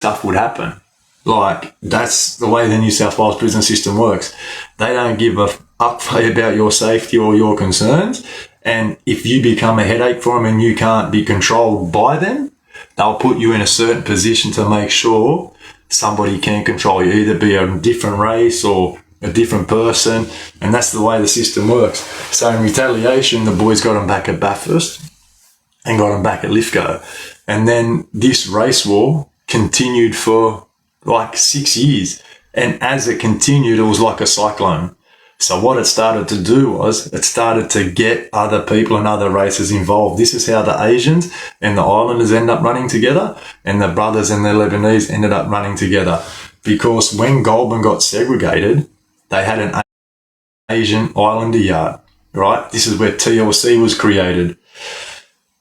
stuff would happen. Like, that's the way the New South Wales prison system works. They don't give a fuck about your safety or your concerns. And if you become a headache for them and you can't be controlled by them, they'll put you in a certain position to make sure somebody can control you, either be a different race or a different person. And that's the way the system works. So in retaliation, the boys got them back at Bathurst and got them back at Lithgow. And then this race war continued for like 6 years. And as it continued, it was like a cyclone. So what it started to do was it started to get other people and other races involved. This is how the Asians and the Islanders end up running together, and the brothers and the Lebanese ended up running together. Because when Goulburn got segregated, they had an Asian Islander yard, right? This is where TLC was created.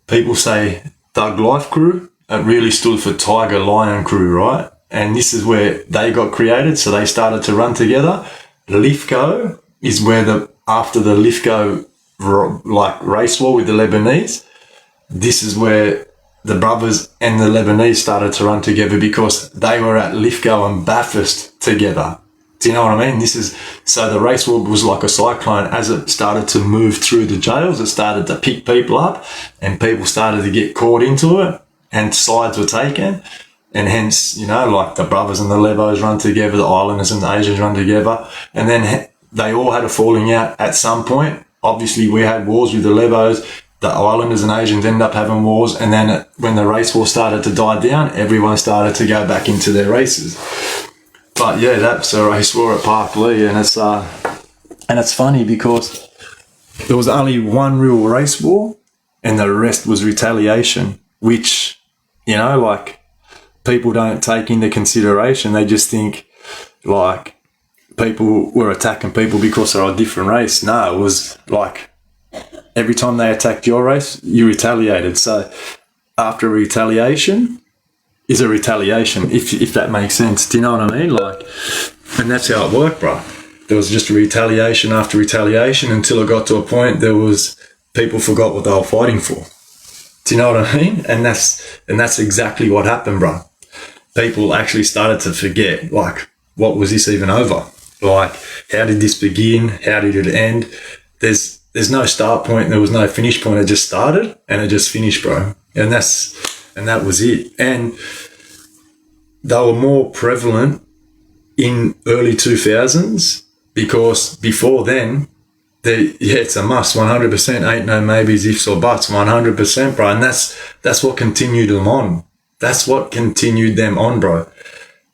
People say Thug Life Crew. It really stood for Tiger Lion Crew, right? And this is where they got created, so they started to run together. Lithgow is where after the Lithgow race war with the Lebanese, this is where the brothers and the Lebanese started to run together because they were at Lithgow and Bathurst together. Do you know what I mean? So the race war was like a cyclone. As it started to move through the jails, it started to pick people up and people started to get caught into it and sides were taken. And hence, like the brothers and the Lebos run together, the Islanders and the Asians run together. And then they all had a falling out at some point. Obviously, we had wars with the Lebos. The Islanders and Asians ended up having wars. And then when the race war started to die down, everyone started to go back into their races. But yeah, that's a race war at Parklea. And it's funny because there was only one real race war and the rest was retaliation, which, people don't take into consideration. They just think like people were attacking people because they're a different race. No, it was like every time they attacked your race, you retaliated. So after retaliation is a retaliation, if that makes sense. Do you know what I mean? And that's how it worked, bro. There was just a retaliation after retaliation until it got to a point there was people forgot what they were fighting for. Do you know what I mean? And that's exactly what happened, bro. People actually started to forget, what was this even over? How did this begin? How did it end? There's no start point. There was no finish point. It just started and it just finished, bro. And that was it. And they were more prevalent in early 2000s because before then, it's a must, 100%. Ain't no maybes, ifs or buts, 100%, bro. And that's what continued them on. That's what continued them on, bro.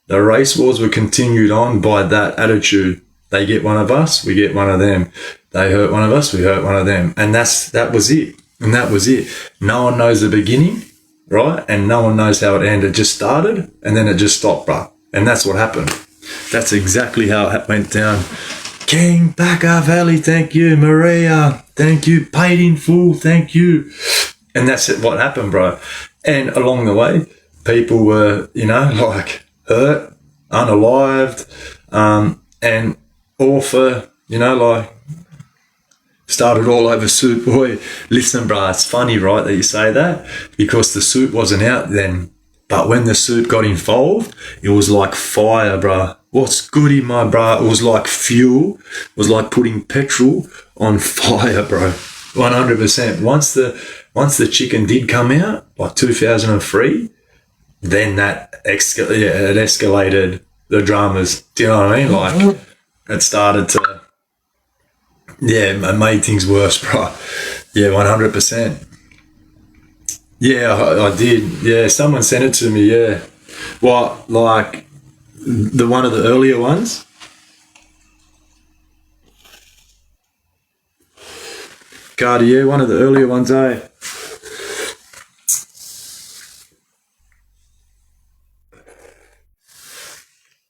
The race wars were continued on by that attitude. They get one of us, we get one of them. They hurt one of us, we hurt one of them. And that was it. And that was it. No one knows the beginning, right? And no one knows how it ended. It just started and then it just stopped, bro. And that's what happened. That's exactly how it went down. King, Backer Valley, thank you. Maria, thank you. Paid in full, thank you. And that's what happened, bro. And along the way, people were, hurt, unalived, and author, started all over Suit Boy. Listen, bro, it's funny, right, that you say that because the Suit wasn't out then. But when the Suit got involved, it was like fire, bro. What's goody, my bro? It was like fuel. It was like putting petrol on fire, bro. 100%. Once the chicken did come out, like 2003, then it escalated the dramas. Do you know what I mean? It started to, it made things worse, bro. Yeah, 100%. Yeah, I did. Yeah, someone sent it to me, yeah. What, one of the earlier ones? Cartier, one of the earlier ones, eh?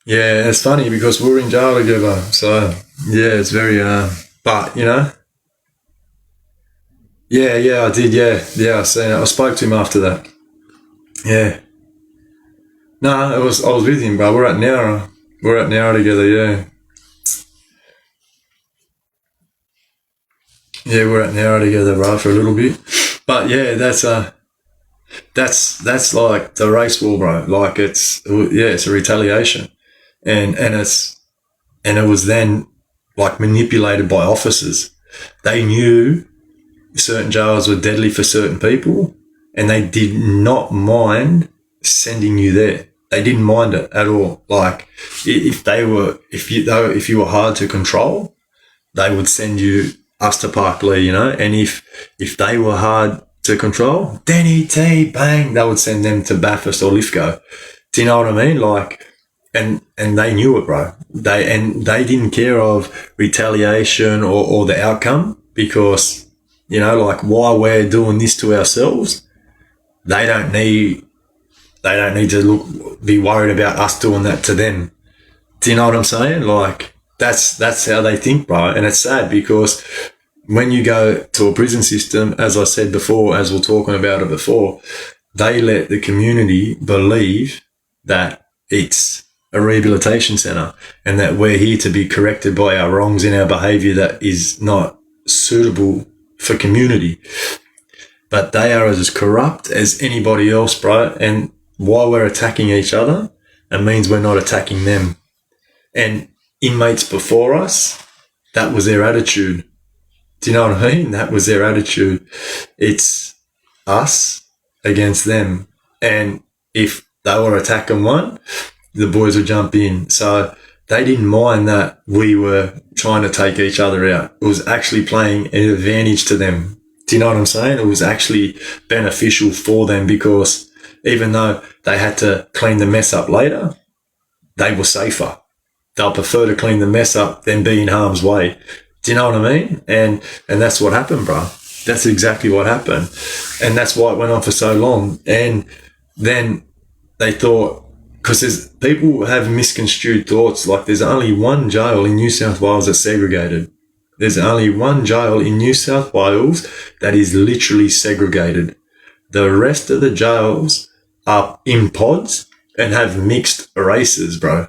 Yeah, it's funny because we were in jail together. So, yeah, it's very, but, Yeah, I did, yeah. Yeah, I seen it. I spoke to him after that. Yeah. No, I was with him, bro. We're at Nowra together, yeah. Yeah, we're at Nowra together, bro, for a little bit. But yeah, that's That's like the race war, bro. Like it's a retaliation, and it was then like manipulated by officers. They knew certain jails were deadly for certain people, and they did not mind sending you there. They didn't mind it at all. Like if you were hard to control, they would send you us to Parklea, you know. And if they were hard to control, Denny T, bang, they would send them to Bathurst or Lithgow. Do you know what I mean? Like, and they knew it, bro. They didn't care of retaliation or the outcome, because, you know, like, while we're doing this to ourselves, they don't need to be worried about us doing that to them. Do you know what I'm saying? Like, that's how they think, bro. And it's sad, because when you go to a prison system, as I said before, as we're talking about it before, they let the community believe that it's a rehabilitation centre and that we're here to be corrected by our wrongs in our behaviour that is not suitable for community. But they are as corrupt as anybody else, bro. And while we're attacking each other, it means we're not attacking them. And inmates before us, that was their attitude. Do you know what I mean? That was their attitude. It's us against them. And if they were attacking one, the boys would jump in. So they didn't mind that we were trying to take each other out. It was actually playing an advantage to them. Do you know what I'm saying? It was actually beneficial for them, because even though they had to clean the mess up later, they were safer. They'll prefer to clean the mess up than be in harm's way. Do you know what I mean? And that's what happened, bro. That's exactly what happened. And that's why it went on for so long. And then they thought, because people have misconstrued thoughts, like there's only one jail in New South Wales that's segregated. There's only one jail in New South Wales that is literally segregated. The rest of the jails are in pods and have mixed races, bro.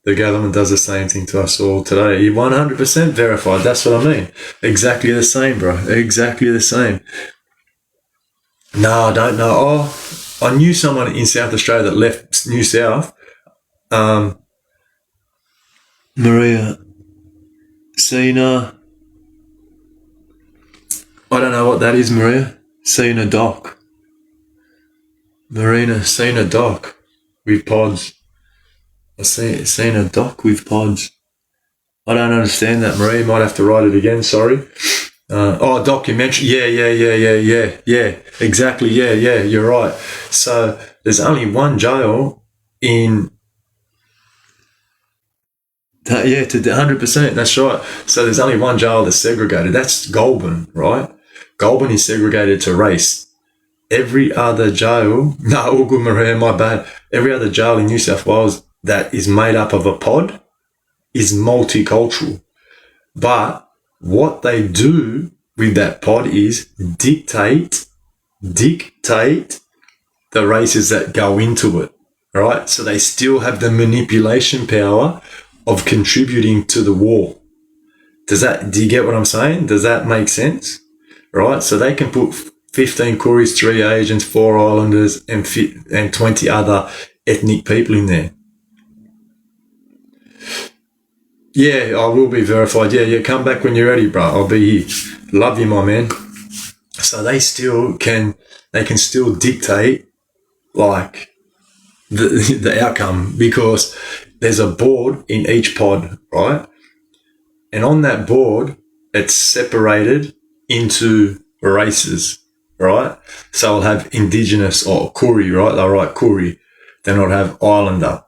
The government does the same thing to us all today. You're 100% verified. That's what I mean. Exactly the same, bro. Exactly the same. No, I don't know. Oh, I knew someone in South Australia that left New South. Maria Sina. I don't know what that is, Maria. Sina Doc. Marina Sina Doc with pods. I seen a doc with pods. I don't understand that, Marie. You might have to write it again, sorry. Documentary. Yeah. Exactly, yeah, you're right. So there's only one jail in... to 100%, that's right. So there's only one jail that's segregated. That's Goulburn, right? Goulburn is segregated to race. Every other jail... No, all good, Maria, my bad. Every other jail in New South Wales that is made up of a pod is multicultural. But what they do with that pod is dictate the races that go into it, right? So they still have the manipulation power of contributing to the war. Do you get what I'm saying? Does that make sense? Right? So they can put 15 Kooris, 3 Asians, 4 Islanders, and 20 other ethnic people in there. Yeah, I will be verified. Yeah, come back when you're ready, bro. I'll be here. Love you, my man. So they can still dictate, like, the outcome, because there's a board in each pod, right? And on that board, it's separated into races, right? So I'll have Indigenous or Koori, right? They'll write Koori. Then I'll have Islander,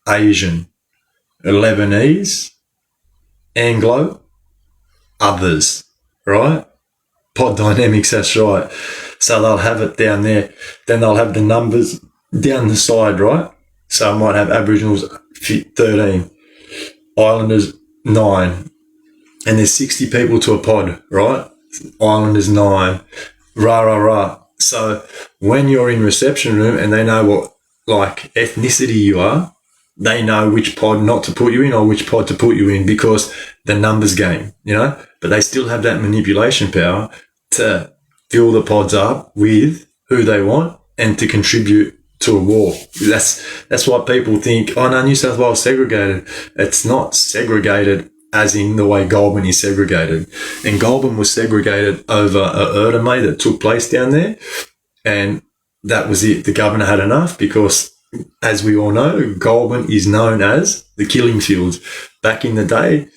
Asian, Lebanese, Anglo, others, right? Pod dynamics, that's right. So they'll have it down there. Then they'll have the numbers down the side, right? So I might have Aboriginals 13, Islanders 9, and there's 60 people to a pod, right? Islanders 9, rah. So when you're in reception room and they know what, like, ethnicity you are, they know which pod not to put you in or which pod to put you in, because the numbers game, you know? But they still have that manipulation power to fill the pods up with who they want and to contribute to a war. That's why people think, oh no, New South Wales segregated. It's not segregated as in the way Goulburn is segregated. And Goulburn was segregated over a Erdemay that took place down there. And that was it. The governor had enough because, as we all know, Goulburn is known as the killing fields. Back in the day,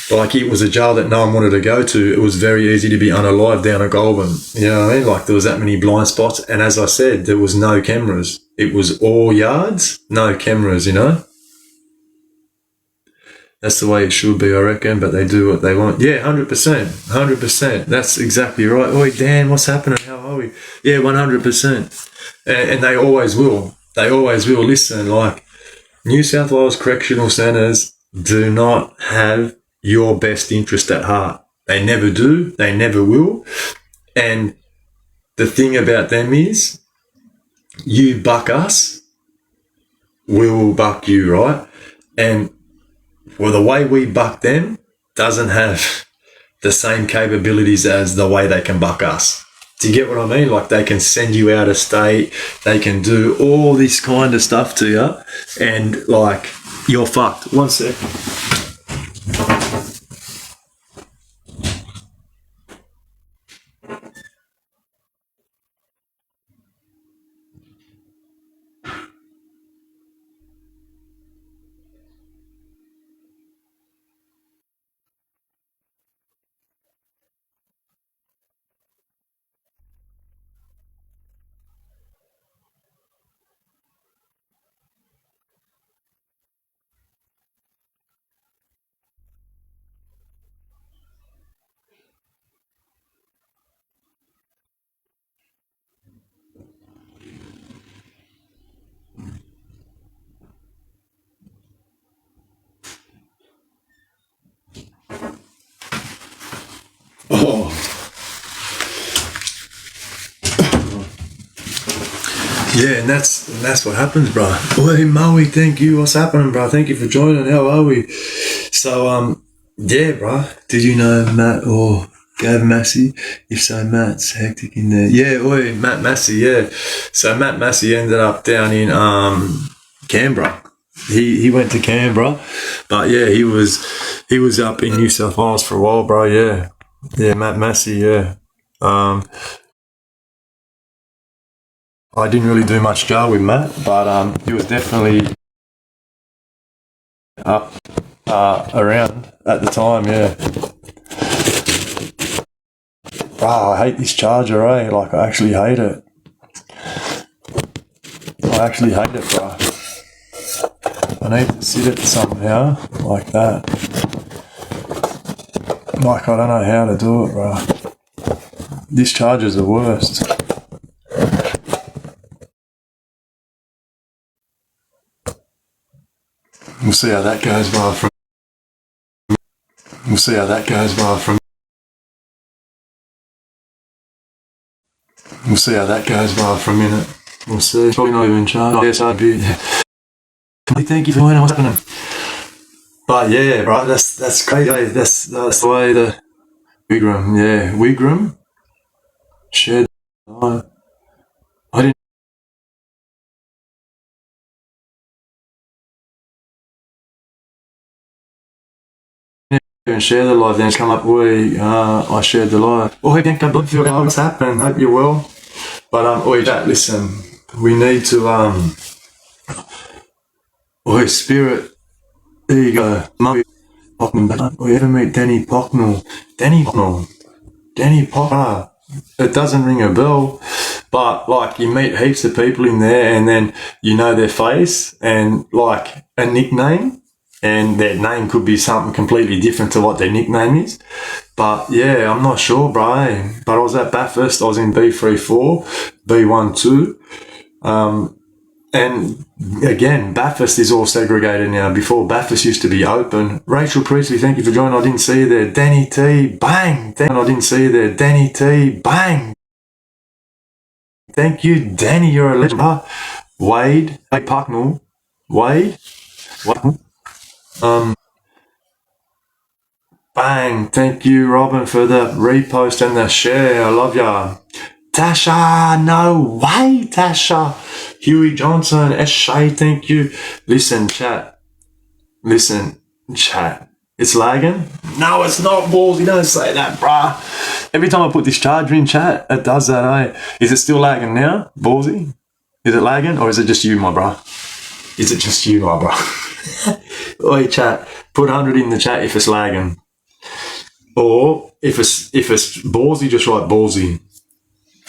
like it was a jail that no one wanted to go to. It was very easy to be unalive down at Goulburn. You know what I mean? Like there was that many blind spots. And as I said, there was no cameras. It was all yards, no cameras, you know? That's the way it should be, I reckon, but they do what they want. Yeah, 100%. 100%. That's exactly right. Oi, Dan, what's happening? How are we? Yeah, 100%. And they always will. They always will. Listen, like, New South Wales correctional centres do not have your best interest at heart. They never do. They never will. And the thing about them is, you buck us, we will buck you, right? And well, the way we buck them doesn't have the same capabilities as the way they can buck us. Do you get what I mean? Like they can send you out of state, they can do all this kind of stuff to you, and like you're fucked. One sec. Oh. Yeah, and that's what happens, bro. Hey, Maui, thank you. What's happening, bro? Thank you for joining. How are we? So, yeah, bro. Did you know Matt or Gav Massey? If so, Matt's hectic in there. Yeah, oi, Matt Massey, yeah. So Matt Massey ended up down in Canberra. He went to Canberra, but yeah, he was up in New South Wales for a while, bro. Yeah, Matt Massey, yeah. I didn't really do much jail with Matt, but he was definitely up around at the time, yeah. Bro, I hate this charger, eh? Like, I actually hate it. Bro. I need to sit it somehow, like that. Like, I don't know how to do it, bro. This charger's the worst. We'll see how that goes, bro. We'll see how that goes, bro. We'll see how that goes, bro, for a minute. We'll see. Probably not even charged. Yes, I'd be. Thank you for joining. What's happening? But yeah, bro, that's crazy. That's the way the Wigram, yeah, Wigram shared. I didn't even share the live. Then it's come up. I shared the live. Oh, hey, thank you. What's happening? Hope you're well. But Jack, listen, we need to Spirit. There you go. Mummy Pocknell. We ever meet Danny Pocknell? Danny Pocknell. It doesn't ring a bell, but like you meet heaps of people in there, and then you know their face and like a nickname, and their name could be something completely different to what their nickname is. But yeah, I'm not sure, bro. But I was at Bathurst. I was in B34, B12. And again, Bathurst is all segregated now. Before, Bathurst used to be open. Rachel Priestley, thank you for joining. I didn't see you there. Danny T, bang. I didn't see you there. Danny T, bang. Thank you, Danny. You're a legend. Wade, hey, Pucknell. Wade. Bang. Thank you, Robin, for the repost and the share. I love ya. Tasha, no way, Tasha. Huey Johnson, S.Shay, thank you. Listen, chat. It's lagging? No, it's not, balls. You don't say that, bruh. Every time I put this charger in, chat, it does that, eh? Is it still lagging now, ballsy? Is it lagging, or is it just you, my bruh? Is it just you, my bruh? Oi, chat, put 100 in the chat if it's lagging. Or if it's ballsy, just write ballsy.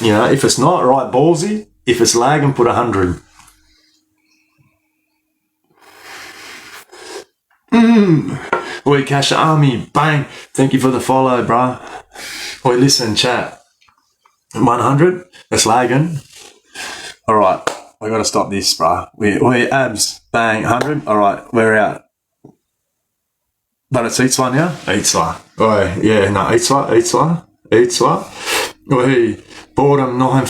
You know, if it's not, write ballsy. If it's lagging, put 100. Oi, Cash Army, bang. Thank you for the follow, bruh. Oi, listen, chat. 100, it's lagging. All right, I got to stop this, bruh. Oi, abs, bang, 100. All right, we're out. But it's Eatswa now? Eatswa. Oi, yeah, no, Eatswa. Oi, boredom 9